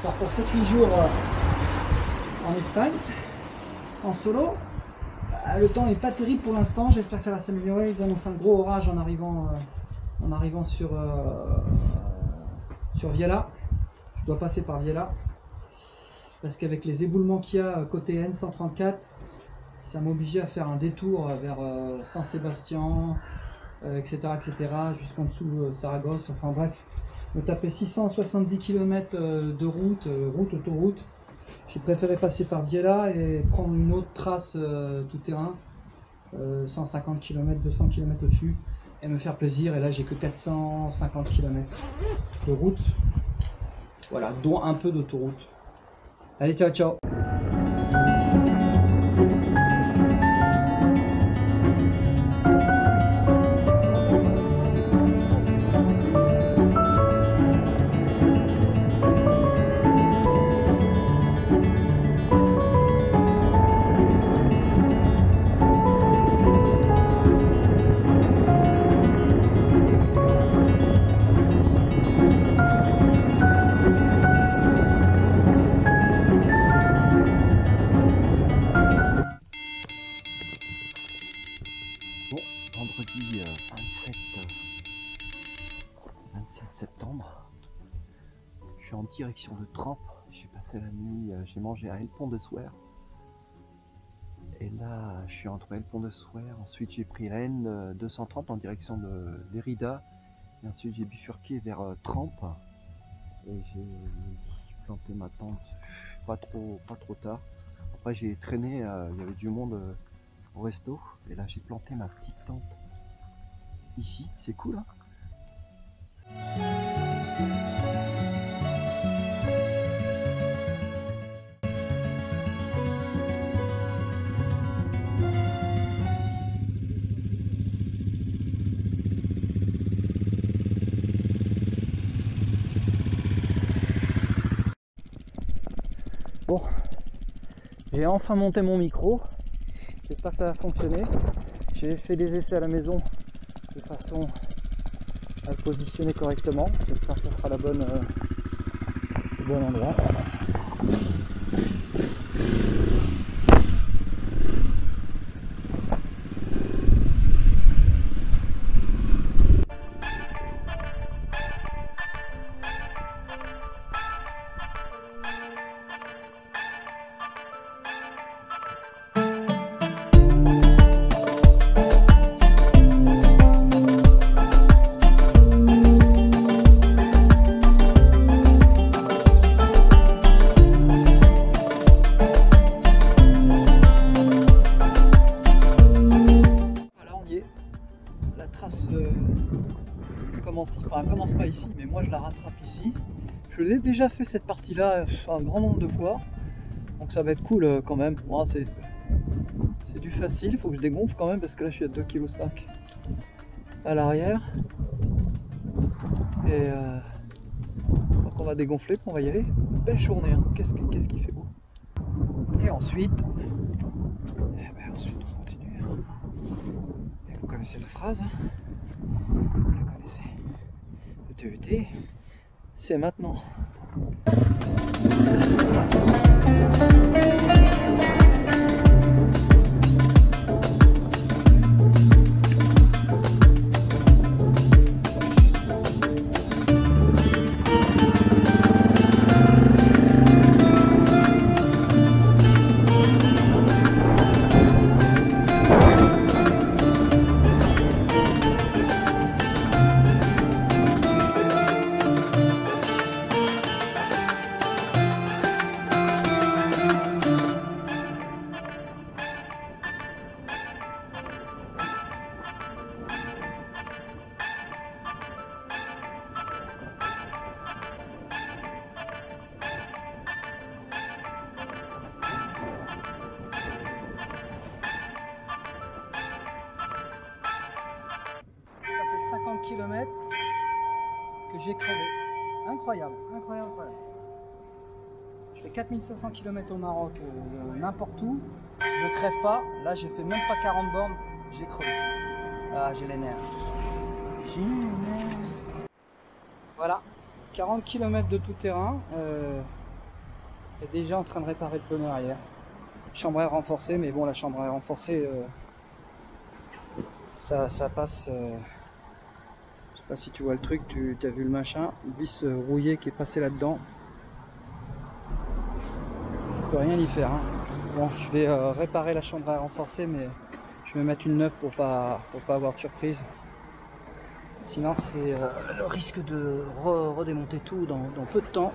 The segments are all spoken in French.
pars pour 7-8 jours en Espagne, en solo. Le temps n'est pas terrible pour l'instant, j'espère que ça va s'améliorer. Ils annoncent un gros orage en arrivant sur Viella. Je dois passer par Viella. Parce qu'avec les éboulements qu'il y a côté N134, ça m'obligeait à faire un détour vers Saint-Sébastien, etc., jusqu'en dessous Saragosse. Enfin bref, me taper 670 km de route, autoroute. J'ai préféré passer par Viella et prendre une autre trace tout terrain, 150 km, 200 km au-dessus, et me faire plaisir. Et là, j'ai que 450 km de route, voilà, dont un peu d'autoroute. Allez, ciao, ciao! Bon, vendredi 27 septembre, je suis en direction de Trempe. J'ai passé la nuit, j'ai mangé à El Pont de Suert. Et là, je suis entre El Pont de Suert, ensuite j'ai pris la N230 en direction de Lérida. Et ensuite j'ai bifurqué vers Trempe. Et j'ai planté ma tente pas trop tard. Après j'ai traîné, il y avait du monde au resto. Et là j'ai planté ma petite tente ici, c'est cool hein. Bon, j'ai enfin monté mon micro, j'espère que ça va fonctionner. J'ai fait des essais à la maison de façon à le positionner correctement, j'espère que ça sera le bon endroit. La trace commence pas ici, mais moi je la rattrape ici. Je l'ai déjà fait cette partie là un grand nombre de fois, donc ça va être cool quand même. Bon, c'est du facile, il faut que je dégonfle quand même parce que là je suis à 2,5 kg à l'arrière. Et donc on va dégonfler, puis on va y aller. Belle journée, hein. Qu'est-ce qui fait beau. Et ensuite, ensuite on continue. Et vous connaissez la phrase, vous la connaissez. Le TET, c'est maintenant. Kilomètres que j'ai crevé. Incroyable, incroyable, incroyable. Je fais 4500 km au Maroc, n'importe où, je crève pas. Là j'ai fait même pas 40 bornes, j'ai crevé. Ah, j'ai les nerfs. J'ai les nerfs. Voilà, 40 km de tout terrain. est déjà en train de réparer le pneu arrière. Chambre à air renforcée, mais bon, la chambre à air renforcée, ça passe. Je sais pas si tu vois le truc, tu as vu le machin, vis rouillé qui est passé là-dedans. Je peux rien y faire. Hein. Bon, je vais réparer la chambre à air renforcée, mais je vais mettre une neuve pour pas avoir de surprise. Sinon, c'est le risque de redémonter tout dans peu de temps.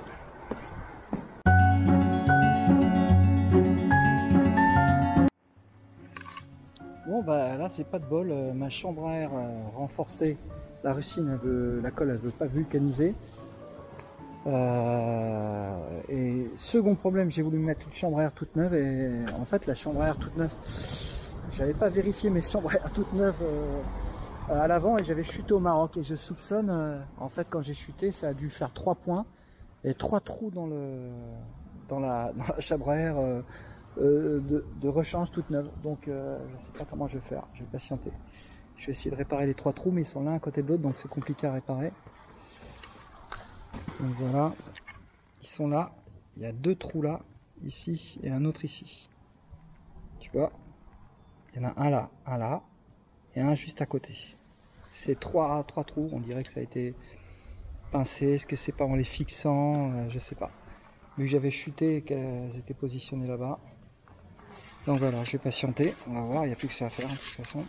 Bon bah là c'est pas de bol, ma chambre à air renforcée, la rustine, la colle elle veut pas vulcaniser. Et second problème, j'ai voulu mettre une chambre à air toute neuve et en fait la chambre à air toute neuve, j'avais pas vérifié mes chambres à air toutes neuves à l'avant et j'avais chuté au Maroc et je soupçonne, en fait quand j'ai chuté ça a dû faire 3 points et 3 trous dans la chambre à air de rechange toute neuve. Donc je sais pas comment je vais faire, je vais patienter. Je vais essayer de réparer les 3 trous mais ils sont l'un à côté de l'autre donc c'est compliqué à réparer. Donc voilà, ils sont là, il y a 2 trous là, ici et un autre ici. Tu vois, il y en a un là et un juste à côté. C'est 3 trous, on dirait que ça a été pincé, est-ce que c'est pas en les fixant, je sais pas. Vu que j'avais chuté et qu'elles étaient positionnées là-bas. Donc voilà, je vais patienter, on va voir, il n'y a plus que ça à faire de toute façon.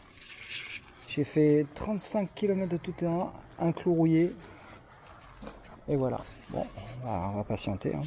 J'ai fait 35 km de tout terrain, un clou rouillé. Et voilà, bon, on va patienter. Hein.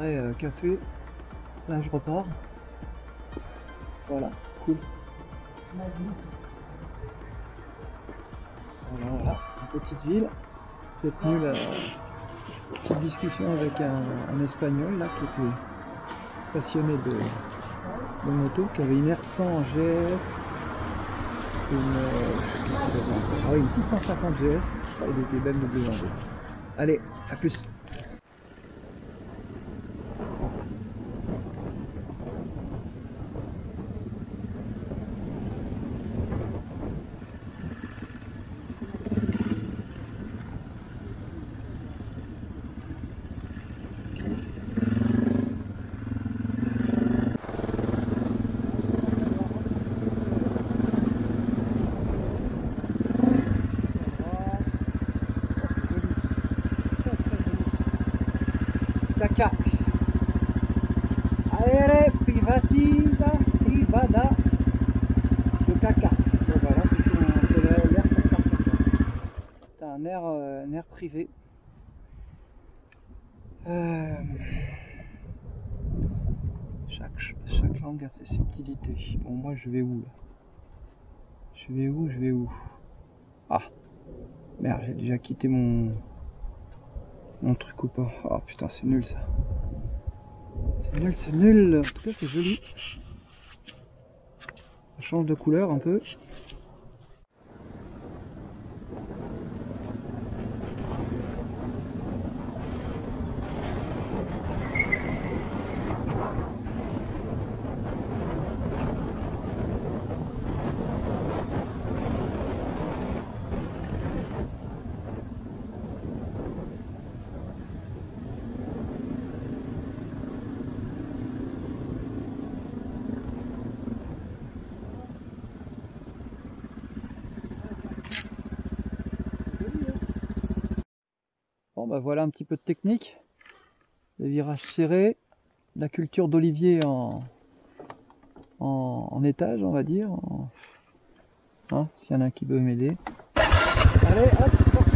arrêt café. Là, je repars. Voilà, cool. Voilà, une petite ville. J'ai tenu la petite discussion avec un Espagnol là qui était passionné de moto, qui avait une R100 GS, une 650 GS, il était BMW en deux. Allez, à plus. Dakar. Aere privada de Dakar. Bon, voilà, c'est l'air Dakar. C'est un air privé. Chaque langue a ses subtilités. Bon, moi je vais où là? Je vais où? Ah, merde, j'ai déjà quitté mon truc ou pas? Ah putain, c'est nul ça. C'est nul. En tout cas, c'est joli. Ça change de couleur un peu. Bon bah voilà un petit peu de technique, des virages serrés, la culture d'olivier en étage on va dire, hein, s'il y en a qui veut m'aider. Allez hop, c'est parti.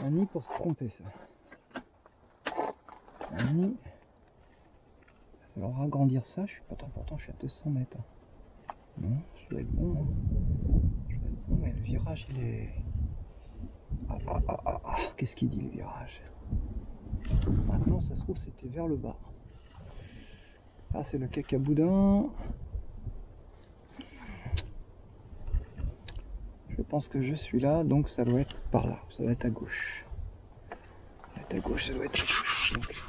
Un nid pour se tromper ça. Un nid. Il va falloir agrandir ça. Je suis pas tant pourtant, je suis à 200 mètres. Non, je dois être bon. Hein. Je dois être bon, mais le virage il est. Qu'est-ce qu'il dit le virage? Maintenant ça se trouve c'était vers le bas. Ah c'est le cacaboudin. Je pense que je suis là, donc ça doit être par là, ça doit être à gauche. Ça doit être à gauche, ça doit être à gauche. Donc...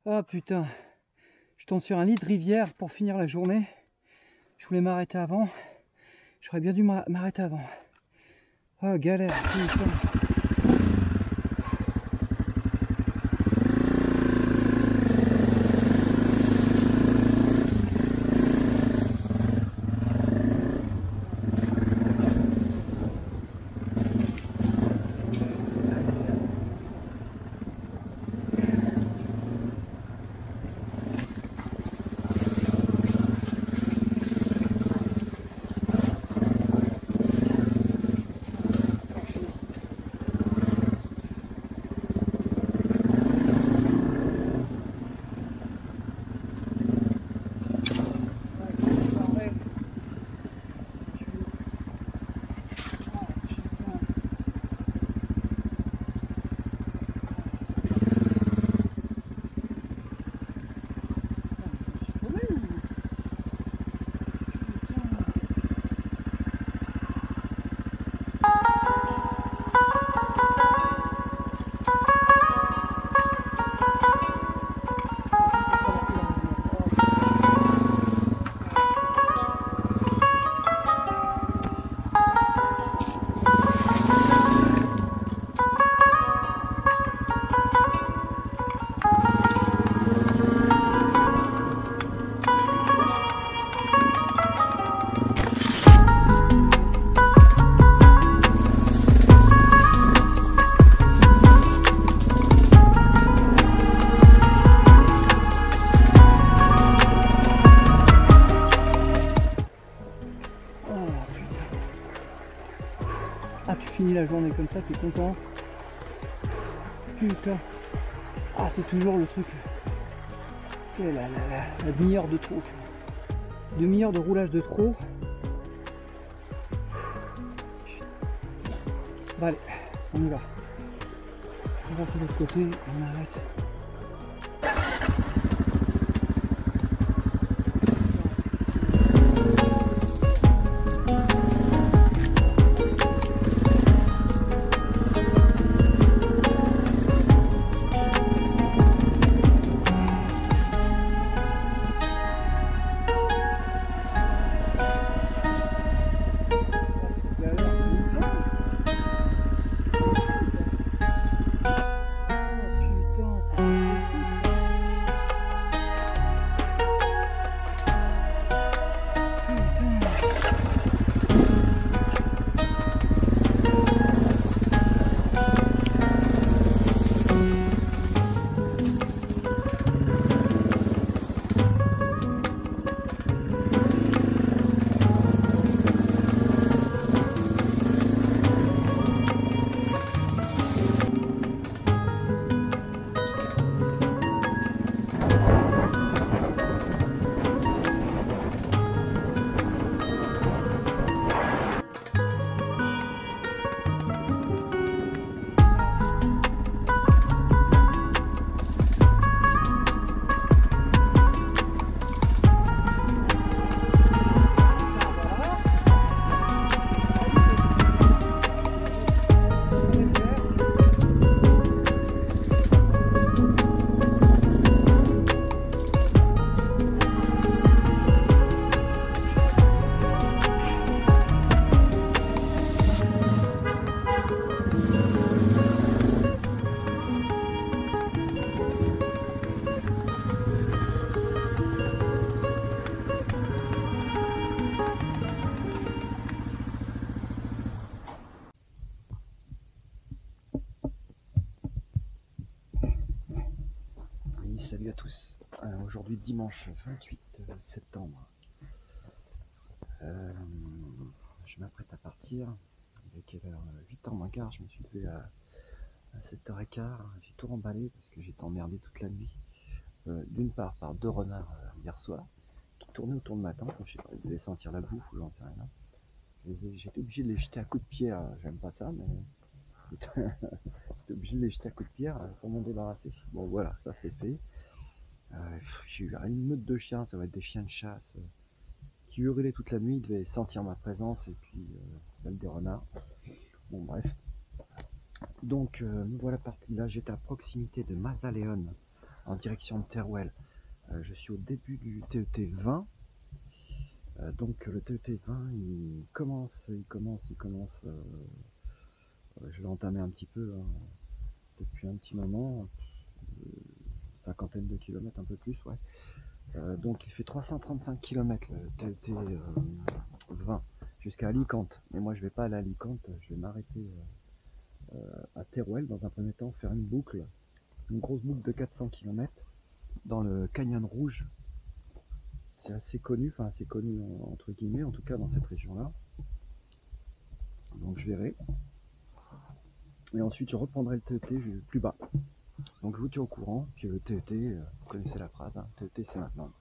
Oh putain, je tombe sur un lit de rivière pour finir la journée. Je voulais m'arrêter avant. J'aurais bien dû m'arrêter avant. Oh galère, putain. Ah, tu finis la journée comme ça, t'es content. Putain. Ah, c'est toujours le truc. La demi-heure de trop. Demi-heure de roulage de trop. Bon, allez, on y va. On va de l'autre côté, on arrête. Salut à tous. Aujourd'hui dimanche 28 septembre. Je m'apprête à partir. Il est quelle heure 8h moins quart. Je me suis levé à 7h15. J'ai tout remballé parce que j'étais emmerdé toute la nuit. D'une part par 2 renards hier soir qui tournaient autour de ma tente. Je sais pas, ils devaient sentir la bouffe ou j'en sais rien. J'étais obligé de les jeter à coups de pierre. J'aime pas ça, mais j'étais obligé de les jeter à coups de pierre pour m'en débarrasser. Bon voilà, ça c'est fait. J'ai eu une meute de chiens, ça va être des chiens de chasse qui hurlaient toute la nuit, ils devaient sentir ma présence et puis celle des renards. Bon bref. Donc nous voilà partis là, j'étais à proximité de Mazaleon en direction de Teruel. Je suis au début du TET 20. Donc le TET 20, il commence. Je l'ai entamé un petit peu hein, depuis un petit moment, cinquantaine de kilomètres, un peu plus, ouais. Donc il fait 335 km le TET 20 jusqu'à Alicante. Mais moi je vais pas aller à Alicante, je vais m'arrêter à Teruel dans un premier temps, faire une boucle, une grosse boucle de 400 km dans le Canyon Rouge. C'est assez connu entre guillemets, en tout cas dans cette région-là. Donc je verrai. Et ensuite je reprendrai le TET plus bas. Donc je vous tiens au courant. Puis le TET, vous connaissez la phrase, hein, TET c'est maintenant.